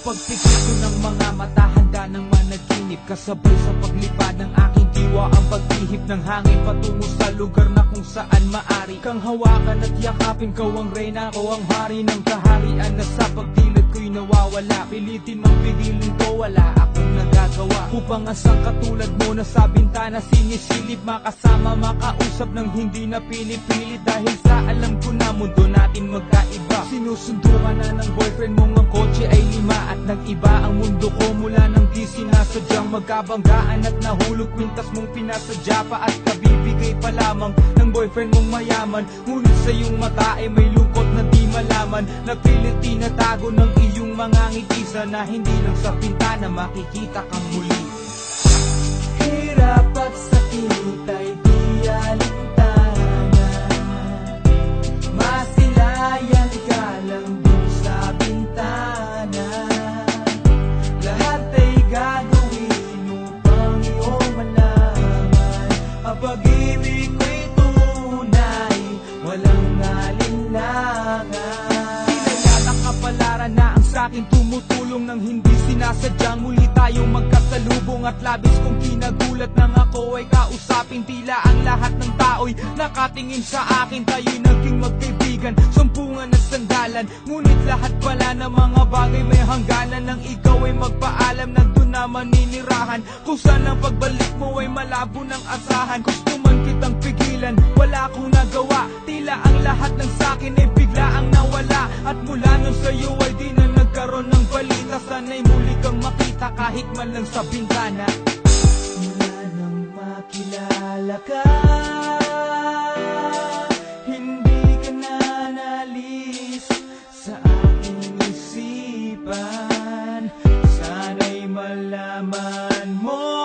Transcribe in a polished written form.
pagpikit ko ng mga mata, handa ng managinip. Kasabay sa paglipad ng aking diwa, ang pagtihip ng hangin patungo sa lugar na kung saan maari kang hawakan at yakapin. Ko ang reyna, ko ang hari ng kaharian na sa pagdilid ko'y nawawala. Pilitin mang pigilin ko, wala akong nagagawa upang asang katulad mo na sa bintana sinisilip, makasama, makausap ng hindi na pinipilit. Dahil sa alam ko na mundo natin magkaiba. Sinusundo ka na ng boyfriend mong ang kotse ay 5 at nag-iba ang mundo ko mula nang di sinasadyang magkabanggaan at nahulog pintas mong pinasadya pa at kabibigay pa lamang ng boyfriend mong mayaman. Ngunit sa iyong mata ay may lungkot na di malaman, napilit tinatago ng iyong mga ngiti na hindi lang sa bintana makikita kang muli. Hirap at sakit ay di alintana, masilayan ka lang dun sa bintana. Lahat ay gagawin upang iyong malaman ang pag-ibig ko'y tunay, walang alinlangan. Sinayat kapalaran na ang sa'kin tumutulong nang hindi sinasadyang muli tayong magkasalubong. At labis kong kinagulat nang ako ay kausapin, tila ang lahat ng tao'y nakatingin sa akin. Tayo'y naging magkaibigan, sumpungan at sandalan, ngunit lahat pala ng mga bagay may hangganan. Nang ikaw ay magpaalam, nandun na maninirahan, kung saan ang pagbalik mo ay malabo ng asahan. Gusto man kitang pigilan, wala akong nagawa, tila ang lahat ng sakin ay bigla ang nawala. At mula nun sa'yo ay di na nagkaroon ng balita, sana'y muli kang makita kahit man lang sa bintana. Mula nang makilala ka, hindi ka na nalis sa aking isipan. Sana'y malaman mo